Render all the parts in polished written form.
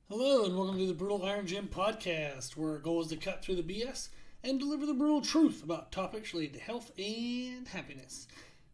Hello, and welcome to the Brutal Iron Gym podcast, where our goal is to cut through the BS and deliver the brutal truth about topics related to health and happiness.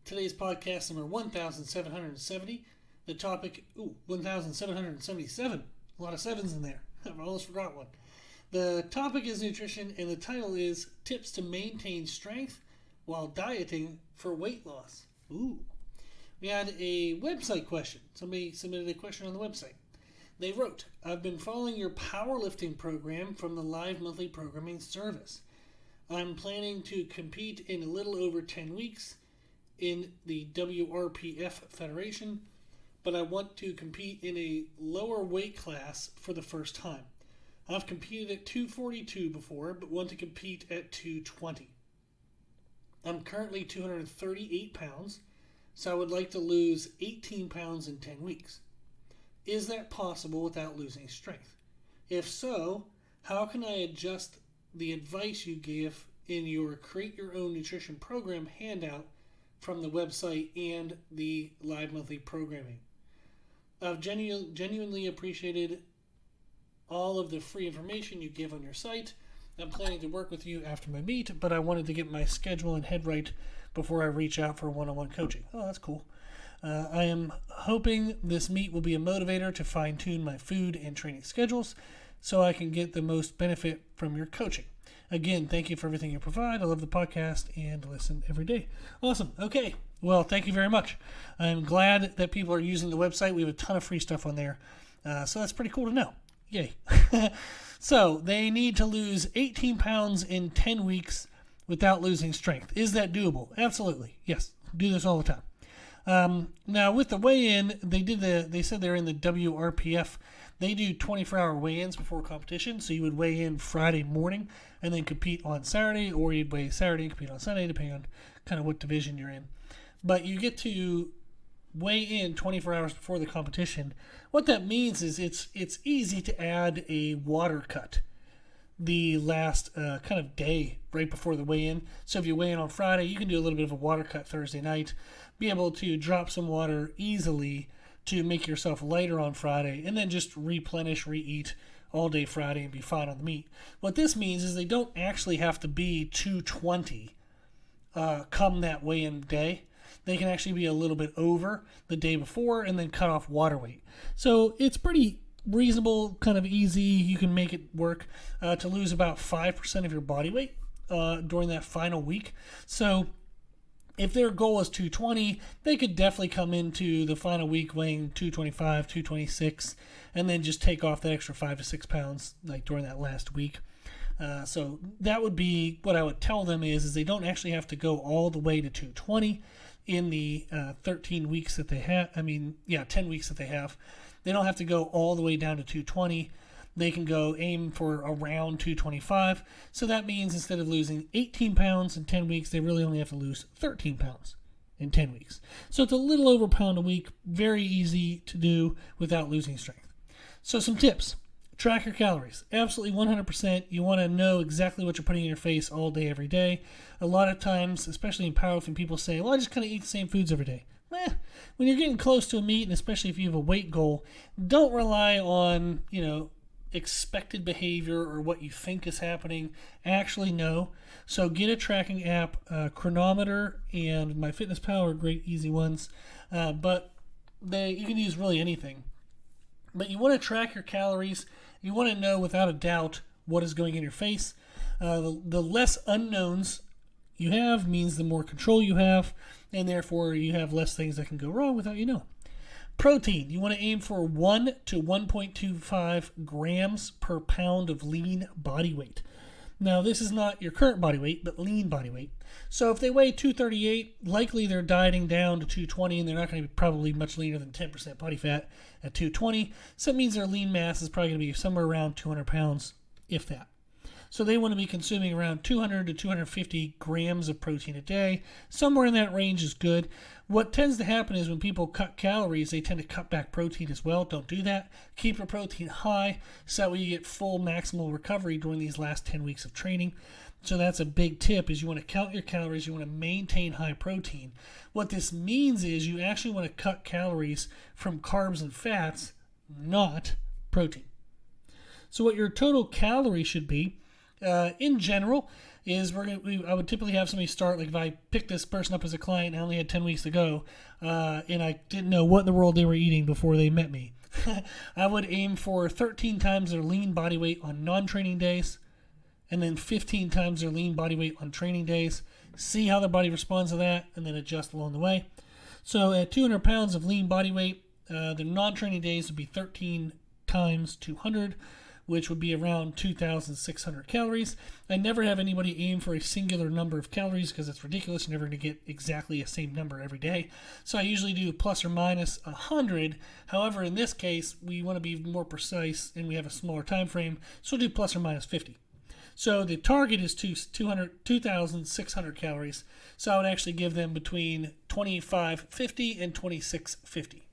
Today's podcast number 1770. The topic, 1777. A lot of sevens in there. I almost forgot one. The topic is nutrition, and the title is Tips to Maintain Strength While Dieting for Weight Loss. Ooh. We had a website question. Somebody submitted a question on the website. They wrote, I've been following your powerlifting program from the live monthly programming service. I'm planning to compete in a little over 10 weeks in the WRPF Federation, but I want to compete in a lower weight class for the first time. I've competed at 242 before, but want to compete at 220. I'm currently 238 pounds, so I would like to lose 18 pounds in 10 weeks. Is that possible without losing strength? If so, how can I adjust the advice you gave in your Create Your Own Nutrition Program handout from the website and the live monthly programming? I've genuinely appreciated all of the free information you give on your site. I'm planning to work with you after my meet, but I wanted to get my schedule and head right before I reach out for one-on-one coaching. Oh, that's cool. I am hoping this meet will be a motivator to fine-tune my food and training schedules so I can get the most benefit from your coaching. Again, thank you for everything you provide. I love the podcast and listen every day. Awesome. Okay. Well, thank you very much. I'm glad that people are using the website. We have a ton of free stuff on there. So that's pretty cool to know. Yay. So they need to lose 18 pounds in 10 weeks without losing strength. Is that doable? Absolutely. Yes. Do this all the time. Now with the weigh-in, they said they're in the WRPF. They do 24-hour weigh-ins before competition, so you would weigh in Friday morning and then compete on Saturday, or you'd weigh Saturday and compete on Sunday, depending on kind of what division you're in. But you get to weigh in 24 hours before the competition. What that means is it's easy to add a water cut the last kind of day right before the weigh-in. So if you weigh in on Friday, you can do a little bit of a water cut Thursday night, be able to drop some water easily to make yourself lighter on Friday, and then just replenish, reeat all day Friday and be fine on the meat. What this means is they don't actually have to be 220 come that weigh-in day. They can actually be a little bit over the day before and then cut off water weight. So it's pretty reasonable, kind of easy. You can make it work to lose about 5% of your body weight during that final week. So if their goal is 220, they could definitely come into the final week weighing 225, 226, and then just take off that extra 5 to 6 pounds like during that last week. So that would be what I would tell them is they don't actually have to go all the way to 220 in the 13 weeks that they have. 10 weeks that they have. They don't have to go all the way down to 220. They can go aim for around 225. So that means instead of losing 18 pounds in 10 weeks, they really only have to lose 13 pounds in 10 weeks. So it's a little over a pound a week. Very easy to do without losing strength. So some tips. Track your calories. Absolutely 100%. You want to know exactly what you're putting in your face all day, every day. A lot of times, especially in powerlifting, people say, well, I just kind of eat the same foods every day. When you're getting close to a meet, and especially if you have a weight goal, don't rely on, expected behavior or what you think is happening. Actually know. So get a tracking app. Chronometer and MyFitnessPal are great, easy ones. But you can use really anything. But you want to track your calories. You want to know without a doubt what is going in your face. The less unknowns you have means the more control you have, and therefore you have less things that can go wrong without you know. Protein, you want to aim for 1 to 1.25 grams per pound of lean body weight. Now, this is not your current body weight, but lean body weight. So if they weigh 238, likely they're dieting down to 220, and they're not going to be probably much leaner than 10% body fat at 220. So that means their lean mass is probably going to be somewhere around 200 pounds, if that. So they want to be consuming around 200 to 250 grams of protein a day. Somewhere in that range is good. What tends to happen is when people cut calories, they tend to cut back protein as well. Don't do that. Keep your protein high so that way you get full maximal recovery during these last 10 weeks of training. So that's a big tip is you want to count your calories. You want to maintain high protein. What this means is you actually want to cut calories from carbs and fats, not protein. So what your total calorie should be, in general, is I would typically have somebody start, like if I picked this person up as a client and I only had 10 weeks to go, and I didn't know what in the world they were eating before they met me. I would aim for 13 times their lean body weight on non-training days, and then 15 times their lean body weight on training days. See how their body responds to that, and then adjust along the way. So at 200 pounds of lean body weight, the non-training days would be 13 times 200, which would be around 2,600 calories. I never have anybody aim for a singular number of calories because it's ridiculous. You're never going to get exactly the same number every day. So I usually do plus or minus 100. However, in this case, we want to be more precise and we have a smaller time frame, so we'll do plus or minus 50. So the target is 2,600 calories. So I would actually give them between 2,550 and 2,650.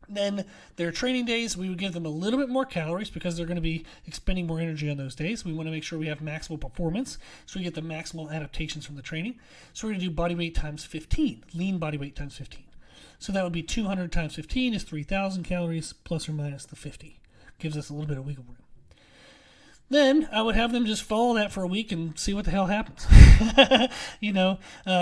Then their training days, we would give them a little bit more calories because they're going to be expending more energy on those days. We want to make sure we have maximal performance, so we get the maximal adaptations from the training. So we're going to do body weight times 15, lean body weight times 15. So that would be 200 times 15 is 3,000 calories plus or minus the 50. Gives us a little bit of wiggle room. Then I would have them just follow that for a week and see what the hell happens.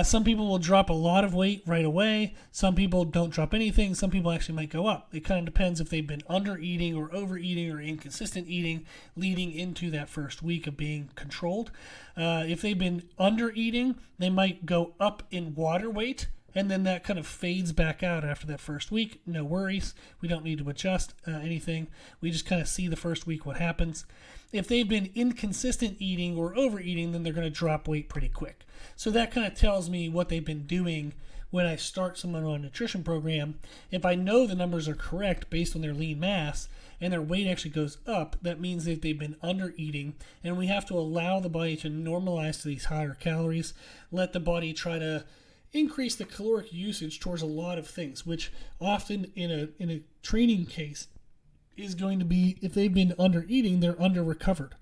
Some people will drop a lot of weight right away. Some people don't drop anything. Some people actually might go up. It kind of depends if they've been under eating or overeating or inconsistent eating leading into that first week of being controlled. If they've been under eating, they might go up in water weight, and then that kind of fades back out after that first week. No worries. We don't need to adjust anything. We just kind of see the first week what happens. If they've been inconsistent eating or overeating, then they're going to drop weight pretty quick. So that kind of tells me what they've been doing when I start someone on a nutrition program. If I know the numbers are correct based on their lean mass and their weight actually goes up, that means that they've been under eating, and we have to allow the body to normalize to these higher calories, let the body try to increase the caloric usage towards a lot of things, which often in a training case is going to be, if they've been under eating, they're under recovered.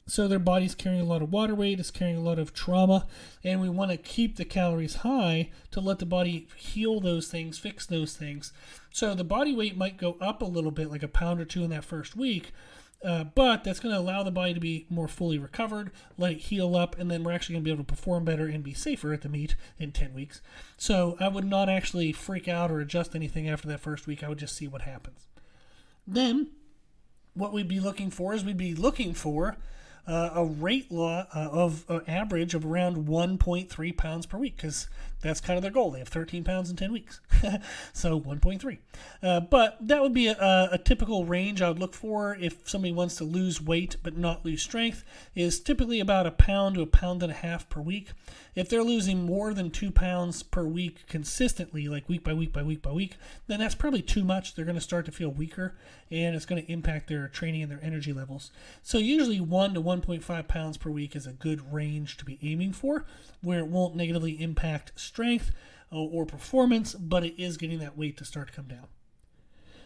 So their body's carrying a lot of water weight, it's carrying a lot of trauma, and we want to keep the calories high to let the body heal those things, fix those things. So the body weight might go up a little bit, like a pound or two in that first week, but that's going to allow the body to be more fully recovered, let it heal up, and then we're actually going to be able to perform better and be safer at the meet in 10 weeks. So I would not actually freak out or adjust anything after that first week. I would just see what happens. Then what we'd be looking for is a rate law of average of around 1.3 pounds per week, because that's kind of their goal. They have 13 pounds in 10 weeks, so 1.3. But that would be a typical range I would look for if somebody wants to lose weight but not lose strength, is typically about a pound to a pound and a half per week. If they're losing more than 2 pounds per week consistently, like week by week by week by week, then that's probably too much. They're going to start to feel weaker, and it's going to impact their training and their energy levels. So usually 1 to 1.5 pounds per week is a good range to be aiming for, where it won't negatively impact strength or performance, but it is getting that weight to start to come down.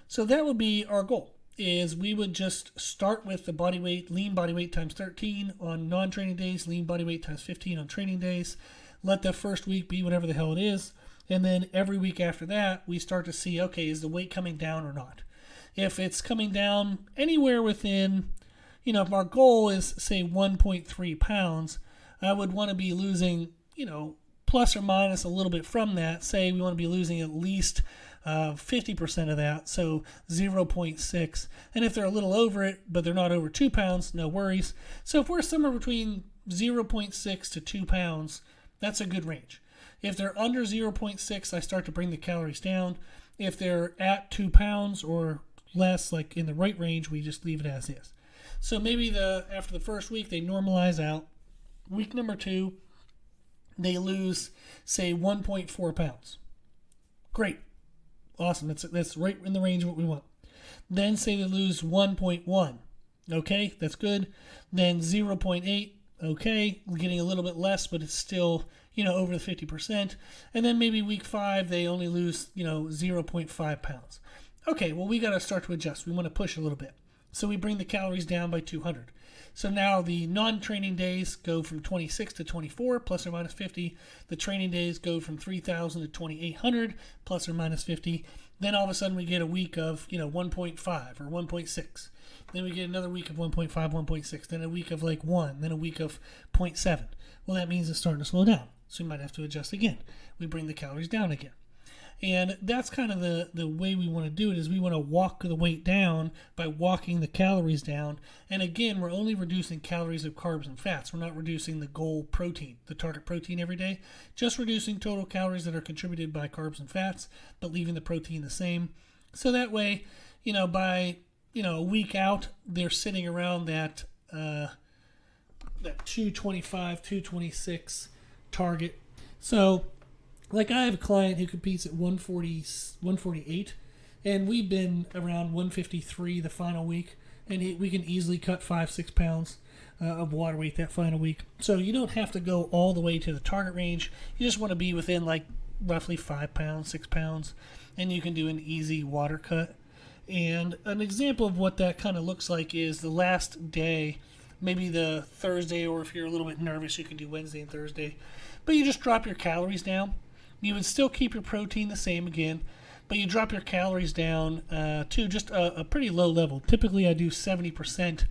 So that would be our goal, is we would just start with the body weight, lean body weight times 13 on non-training days, lean body weight times 15 on training days. Let the first week be whatever the hell it is. And then every week after that, we start to see, okay, is the weight coming down or not? If it's coming down anywhere within, if our goal is, say, 1.3 pounds, I would want to be losing, plus or minus a little bit from that. Say we want to be losing at least 50% of that, so 0.6. And if they're a little over it, but they're not over 2 pounds, no worries. So if we're somewhere between 0.6 to 2 pounds, that's a good range. If they're under 0.6, I start to bring the calories down. If they're at 2 pounds or less, like in the right range, we just leave it as is. So maybe after the first week, they normalize out. Week number 2, they lose, say, 1.4 pounds. Great. Awesome. That's right in the range of what we want. Then say they lose 1.1. Okay, that's good. Then 0.8. Okay, we're getting a little bit less, but it's still, over the 50%. And then maybe week 5, they only lose, 0.5 pounds. Okay, well, we got to start to adjust. We want to push a little bit. So we bring the calories down by 200. So now the non-training days go from 26 to 24, plus or minus 50. The training days go from 3,000 to 2,800, plus or minus 50. Then all of a sudden we get a week of 1.5 or 1.6. Then we get another week of 1.5, 1.6. Then a week of like 1. Then a week of 0.7. Well, that means it's starting to slow down. So we might have to adjust again. We bring the calories down again. And that's kind of the way we want to do it, is we want to walk the weight down by walking the calories down. And again, we're only reducing calories of carbs and fats. We're not reducing the goal protein, the target protein every day. Just reducing total calories that are contributed by carbs and fats, but leaving the protein the same. So that way, by a week out, they're sitting around that 225, 226 target. So like I have a client who competes at 148, and we've been around 153 the final week, and we can easily cut 5-6 pounds of water weight that final week. So you don't have to go all the way to the target range. You just want to be within like roughly 5 pounds, 6 pounds, and you can do an easy water cut. And an example of what that kind of looks like is the last day, maybe the Thursday, or if you're a little bit nervous, you can do Wednesday and Thursday. But you just drop your calories down. You would still keep your protein the same again, but you drop your calories down to just a pretty low level. Typically, I do 70%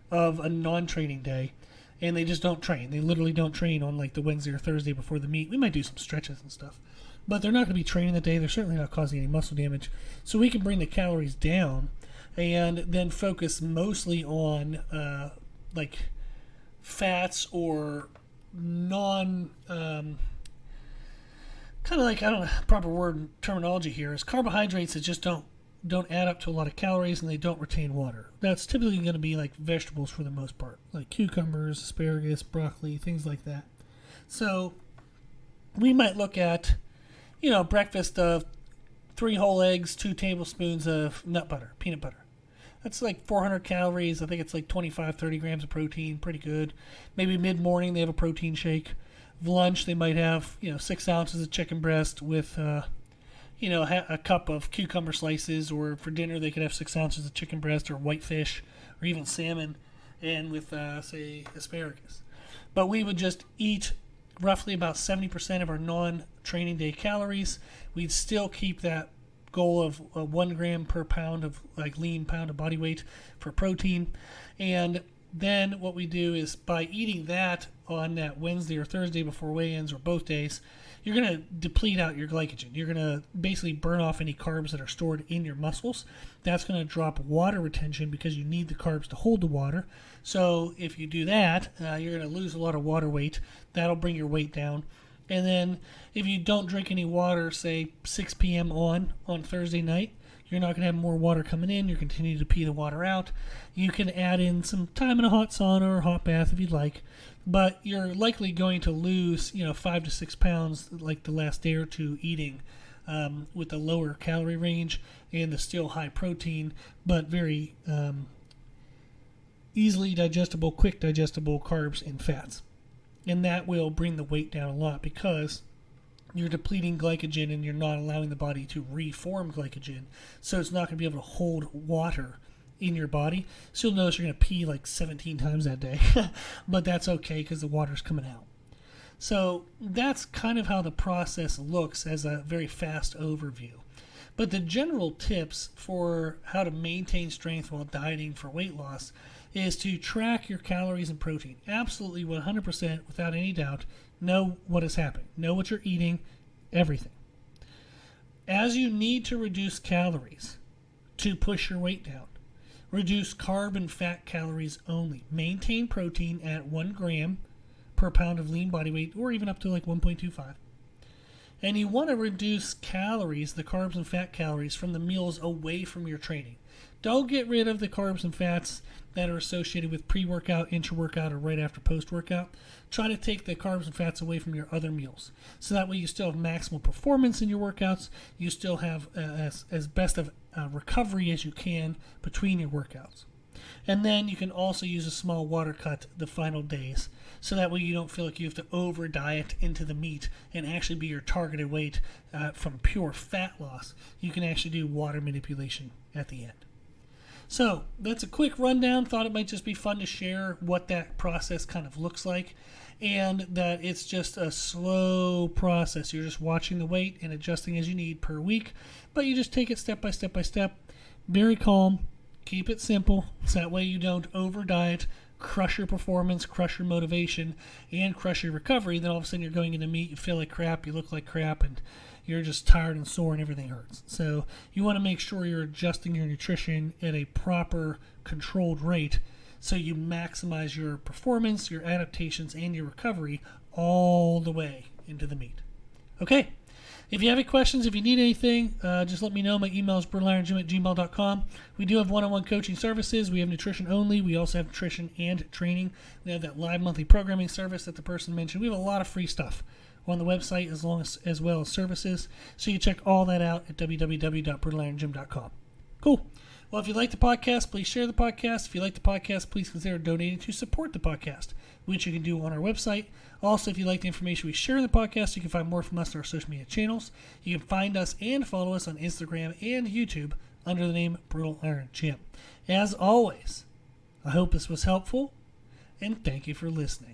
of a non-training day, and they just don't train. They literally don't train on like the Wednesday or Thursday before the meet. We might do some stretches and stuff, but they're not going to be training the day. They're certainly not causing any muscle damage. So we can bring the calories down and then focus mostly on like fats or kind of like, I don't know, proper word terminology here is carbohydrates that just don't add up to a lot of calories, and they don't retain water. That's typically going to be like vegetables for the most part, like cucumbers, asparagus, broccoli, things like that. So we might look at, breakfast of 3 whole eggs, 2 tablespoons of nut butter, peanut butter. That's like 400 calories. I think it's like 25, 30 grams of protein. Pretty good. Maybe mid-morning they have a protein shake. Lunch they might have 6 ounces of chicken breast with a cup of cucumber slices, or for dinner they could have 6 ounces of chicken breast or whitefish or even salmon, and with say asparagus. But we would just eat roughly about 70% of our non-training day calories. We'd still keep that goal of 1 gram per pound of like lean pound of body weight for protein. And then what we do is, by eating that on that Wednesday or Thursday before weigh-ins, or both days, you're going to deplete out your glycogen. You're going to basically burn off any carbs that are stored in your muscles. That's going to drop water retention because you need the carbs to hold the water. So if you do that, you're going to lose a lot of water weight. That'll bring your weight down. And then if you don't drink any water, say 6 p.m. on Thursday night, you're not going to have more water coming in. You're continuing to pee the water out. You can add in some time in a hot sauna or hot bath if you'd like, but you're likely going to lose 5 to 6 pounds like the last day or two eating with the lower calorie range and the still high protein but very easily digestible, quick digestible carbs and fats. And that will bring the weight down a lot because you're depleting glycogen and you're not allowing the body to reform glycogen. So it's not going to be able to hold water in your body. So you'll notice you're going to pee like 17 times that day. But that's okay because the water's coming out. So that's kind of how the process looks as a very fast overview. But the general tips for how to maintain strength while dieting for weight loss is to track your calories and protein. Absolutely 100% without any doubt. Know what is happening. Know what you're eating. Everything. As you need to reduce calories to push your weight down, reduce carb and fat calories only. Maintain protein at 1 gram per pound of lean body weight, or even up to like 1.25. And you want to reduce calories, the carbs and fat calories, from the meals away from your training. Don't get rid of the carbs and fats that are associated with pre-workout, intra-workout, or right after post-workout. Try to take the carbs and fats away from your other meals. So that way you still have maximal performance in your workouts. You still have as best of recovery as you can between your workouts. And then you can also use a small water cut the final days. So that way you don't feel like you have to over diet into the meat and actually be your targeted weight from pure fat loss. You can actually do water manipulation at the end. So that's a quick rundown. Thought it might just be fun to share what that process kind of looks like. and that it's just a slow process. You're just watching the weight and adjusting as you need per week, but you just take it step by step by step. Very calm. Keep it simple, so that way you don't over diet, crush your performance, crush your motivation, and crush your recovery. Then all of a sudden you're going into meet, you feel like crap, you look like crap, and you're just tired and sore and everything hurts. So you want to make sure you're adjusting your nutrition at a proper controlled rate so you maximize your performance, your adaptations, and your recovery all the way into the meet. Okay. If you have any questions, if you need anything, just let me know. My email is brutalirongym@gmail.com. We do have one-on-one coaching services. We have nutrition only. We also have nutrition and training. We have that live monthly programming service that the person mentioned. We have a lot of free stuff on the website as well as services. So you check all that out at www.brutalirongym.com. Cool. Well, if you like the podcast, please share the podcast. If you like the podcast, please consider donating to support the podcast, which you can do on our website. Also, if you like the information we share in the podcast, you can find more from us on our social media channels. You can find us and follow us on Instagram and YouTube under the name Brutal Iron Gym. As always, I hope this was helpful, and thank you for listening.